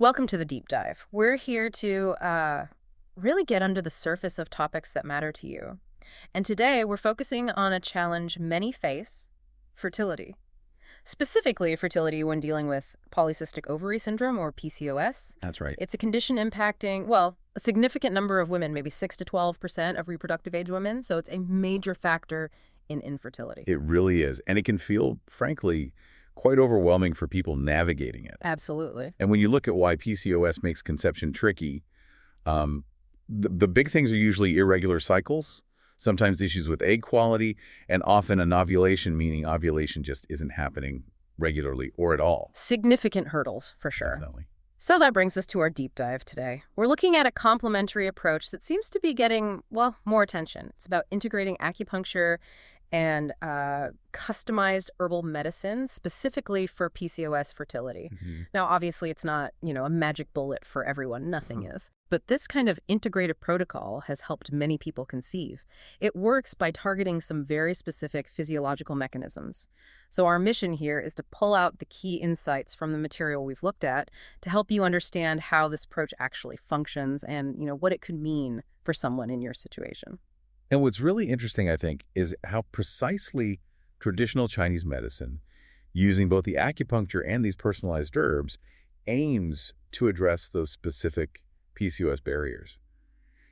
Welcome to the deep dive. We're here to really get under the surface of topics that matter to you. And today we're focusing on a challenge many face, fertility. Specifically, fertility when dealing with polycystic ovary syndrome or PCOS. That's right. It's a condition impacting, well, a significant number of women, maybe 6 to 12% of reproductive age women. So it's a major factor in infertility. It really is. And it can feel, frankly, quite overwhelming for people navigating it. Absolutely. And when you look at why PCOS makes conception tricky, the big things are usually irregular cycles, sometimes issues with egg quality, and often anovulation, meaning ovulation just isn't happening regularly or at all. Significant hurdles, for sure. Definitely. So that brings us to our deep dive today. We're looking at a complementary approach that seems to be getting, well, more attention. It's about integrating acupuncture and customized herbal medicine specifically for PCOS fertility. Now, obviously, it's not, a magic bullet for everyone. Nothing is. But this kind of integrative protocol has helped many people conceive. It works by targeting some very specific physiological mechanisms. So our mission here is to pull out the key insights from the material we've looked at to help you understand how this approach actually functions and, what it could mean for someone in your situation. And what's really interesting, I think, is how precisely traditional Chinese medicine, using both the acupuncture and these personalized herbs, aims to address those specific PCOS barriers.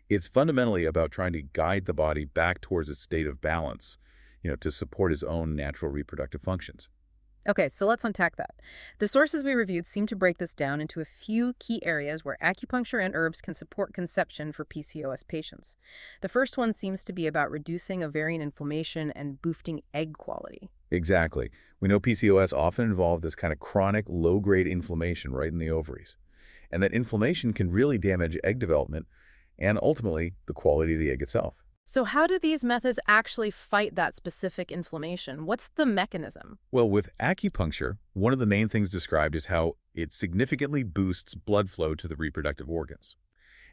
It's fundamentally about trying to guide the body back towards a state of balance, to support its own natural reproductive functions. Okay, so let's unpack that. The sources we reviewed seem to break this down into a few key areas where acupuncture and herbs can support conception for PCOS patients. The first one seems to be about reducing ovarian inflammation and boosting egg quality. Exactly. We know PCOS often involves this kind of chronic, low-grade inflammation right in the ovaries. And that inflammation can really damage egg development and ultimately the quality of the egg itself. So how do these methods actually fight that specific inflammation? What's the mechanism? Well, with acupuncture, one of the main things described is how it significantly boosts blood flow to the reproductive organs.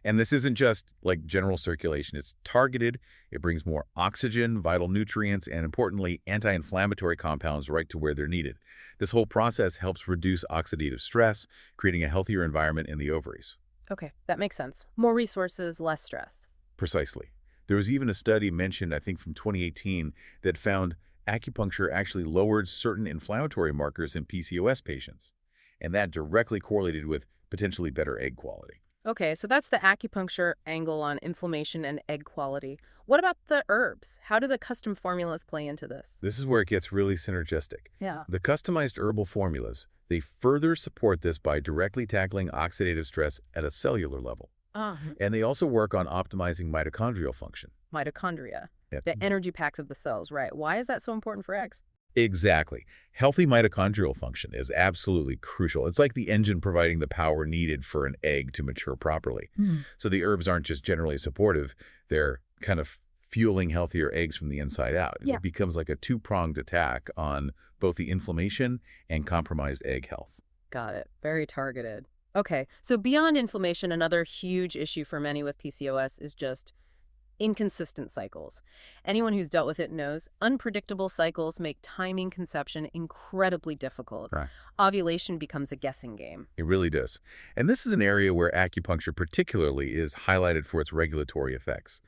And this isn't just like general circulation. It's targeted. It brings more oxygen, vital nutrients, and importantly, anti-inflammatory compounds right to where they're needed. This whole process helps reduce oxidative stress, creating a healthier environment in the ovaries. Okay, that makes sense. More resources, less stress. Precisely. There was even a study mentioned, I think from 2018, that found acupuncture actually lowered certain inflammatory markers in PCOS patients. And that directly correlated with potentially better egg quality. Okay, so that's the acupuncture angle on inflammation and egg quality. What about the herbs? How do the custom formulas play into this? This is where it gets really synergistic. Yeah. The customized herbal formulas, they further support this by directly tackling oxidative stress at a cellular level. And they also work on optimizing mitochondrial function. Mitochondria, Yep. the energy packs of the cells, right? Why is that so important for eggs? Exactly. Healthy mitochondrial function is absolutely crucial. It's like the engine providing the power needed for an egg to mature properly. So the herbs aren't just generally supportive, they're kind of fueling healthier eggs from the inside out. Yeah. It becomes like a two-pronged attack on both the inflammation and compromised egg health. Got it. Very targeted. Okay, so beyond inflammation, another huge issue for many with PCOS is just inconsistent cycles. Anyone who's dealt with it knows unpredictable cycles make timing conception incredibly difficult. Right. Ovulation becomes a guessing game. It really does. And this is an area where acupuncture particularly is highlighted for its regulatory effects.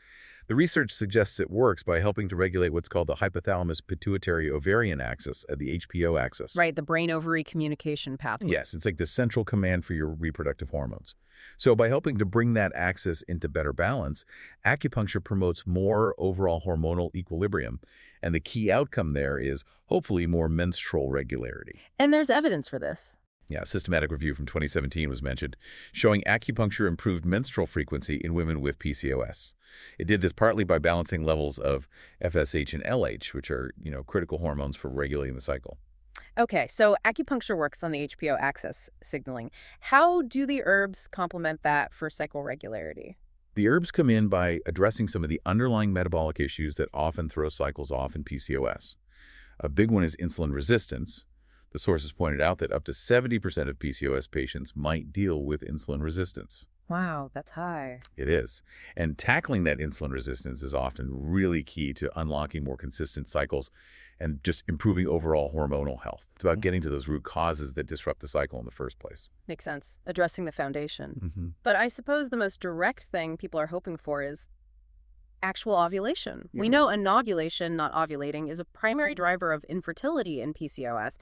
The research suggests it works by helping to regulate what's called the hypothalamus-pituitary-ovarian axis, the HPO axis. Right, the brain-ovary communication pathway. Yes, it's like the central command for your reproductive hormones. So by helping to bring that axis into better balance, acupuncture promotes more overall hormonal equilibrium. And the key outcome there is hopefully more menstrual regularity. And there's evidence for this. Yeah, a systematic review from 2017 was mentioned, showing acupuncture improved menstrual frequency in women with PCOS. It did this partly by balancing levels of FSH and LH, which are, critical hormones for regulating the cycle. Okay, so acupuncture works on the HPO axis signaling. How do the herbs complement that for cycle regularity? The herbs come in by addressing some of the underlying metabolic issues that often throw cycles off in PCOS. A big one is insulin resistance. The sources pointed out that up to 70% of PCOS patients might deal with insulin resistance. Wow, that's high. It is. And tackling that insulin resistance is often really key to unlocking more consistent cycles and just improving overall hormonal health. It's about getting to those root causes that disrupt the cycle in the first place. Makes sense. Addressing the foundation. Hmm. But I suppose the most direct thing people are hoping for is actual ovulation. We know anovulation, not ovulating, is a primary driver of infertility in PCOS.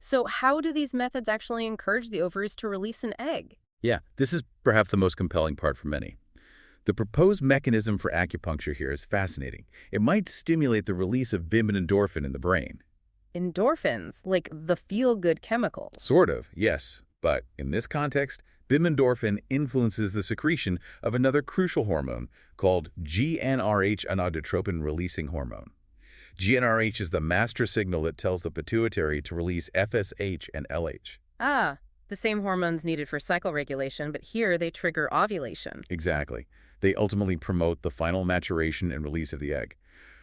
So how do these methods actually encourage the ovaries to release an egg? Yeah, this is perhaps the most compelling part for many. The proposed mechanism for acupuncture here is fascinating. It might stimulate the release of Vim and endorphin in the brain. Endorphins, like the feel-good chemicals. Sort of, yes. But in this context, bimendorphin influences the secretion of another crucial hormone called GnRH gonadotropin-releasing hormone. GnRH is the master signal that tells the pituitary to release FSH and LH. Ah, the same hormones needed for cycle regulation, but here they trigger ovulation. Exactly. They ultimately promote the final maturation and release of the egg.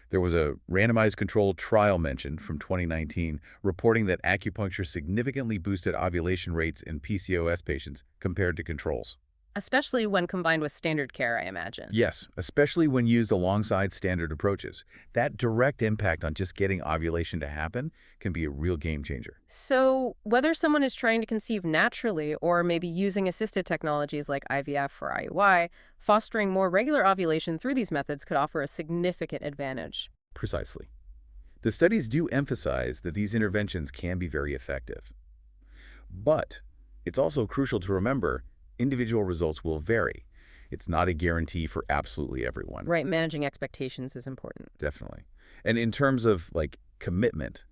There was a randomized controlled trial mentioned from 2019 reporting that acupuncture significantly boosted ovulation rates in PCOS patients compared to controls. Especially when combined with standard care, I imagine. Yes, especially when used alongside standard approaches. That direct impact on just getting ovulation to happen can be a real game changer. So, whether someone is trying to conceive naturally or maybe using assisted technologies like IVF or IUI, fostering more regular ovulation through these methods could offer a significant advantage. Precisely. The studies do emphasize that these interventions can be very effective. But it's also crucial to remember individual results will vary. It's not a guarantee for absolutely everyone. Right, managing expectations is important. Definitely. And in terms of commitment,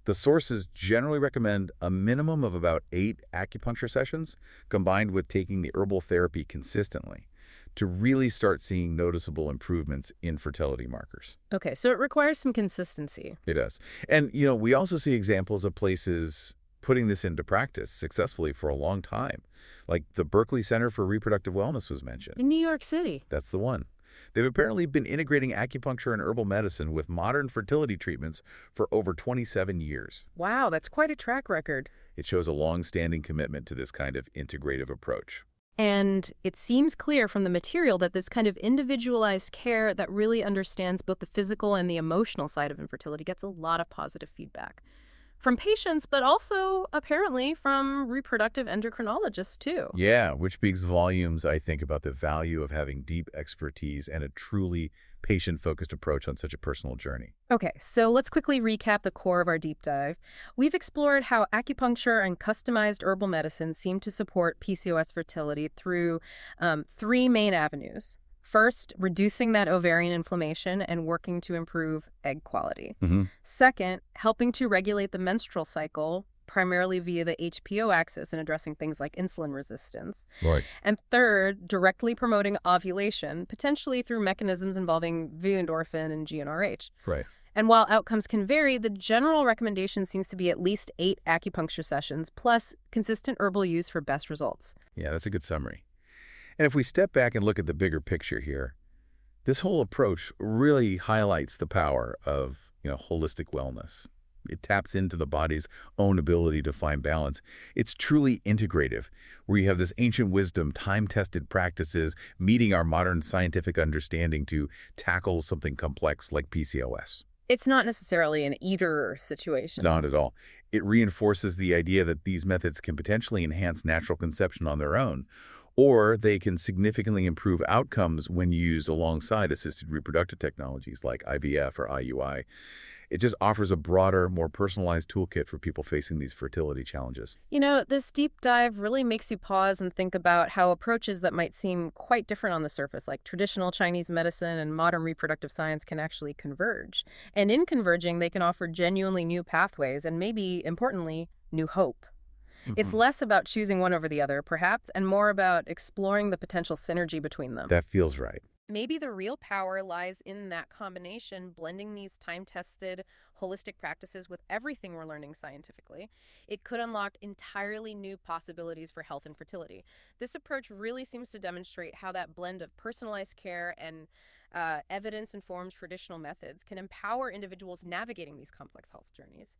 the sources generally recommend a minimum of about 8 acupuncture sessions combined with taking the herbal therapy consistently to really start seeing noticeable improvements in fertility markers. Okay, so it requires some consistency. It does. And, we also see examples of places putting this into practice successfully for a long time. Like the Berkeley Center for Reproductive Wellness was mentioned. In New York City. That's the one. They've apparently been integrating acupuncture and herbal medicine with modern fertility treatments for over 27 years. Wow, that's quite a track record. It shows a long-standing commitment to this kind of integrative approach. And it seems clear from the material that this kind of individualized care that really understands both the physical and the emotional side of infertility gets a lot of positive feedback from patients, but also apparently from reproductive endocrinologists too. Yeah, which speaks volumes, I think, about the value of having deep expertise and a truly patient-focused approach on such a personal journey. Okay, so let's quickly recap the core of our deep dive. We've explored how acupuncture and customized herbal medicine seem to support PCOS fertility through 3 main avenues. First, reducing that ovarian inflammation and working to improve egg quality. Second, helping to regulate the menstrual cycle, primarily via the HPO axis and addressing things like insulin resistance. Right. And third, directly promoting ovulation, potentially through mechanisms involving V-endorphin and GnRH. Right. And while outcomes can vary, the general recommendation seems to be at least 8 acupuncture sessions, plus consistent herbal use for best results. Yeah, that's a good summary. And if we step back and look at the bigger picture here, this whole approach really highlights the power of, holistic wellness. It taps into the body's own ability to find balance. It's truly integrative, where you have this ancient wisdom, time-tested practices, meeting our modern scientific understanding to tackle something complex like PCOS. It's not necessarily an either situation. Not at all. It reinforces the idea that these methods can potentially enhance natural conception on their own, or they can significantly improve outcomes when used alongside assisted reproductive technologies like IVF or IUI. It just offers a broader, more personalized toolkit for people facing these fertility challenges. This deep dive really makes you pause and think about how approaches that might seem quite different on the surface, like traditional Chinese medicine and modern reproductive science, can actually converge. And in converging, they can offer genuinely new pathways and maybe, importantly, new hope. It's less about choosing one over the other, perhaps, and more about exploring the potential synergy between them. That feels right. Maybe the real power lies in that combination, blending these time-tested, holistic practices with everything we're learning scientifically. It could unlock entirely new possibilities for health and fertility. This approach really seems to demonstrate how that blend of personalized care and evidence-informed traditional methods can empower individuals navigating these complex health journeys.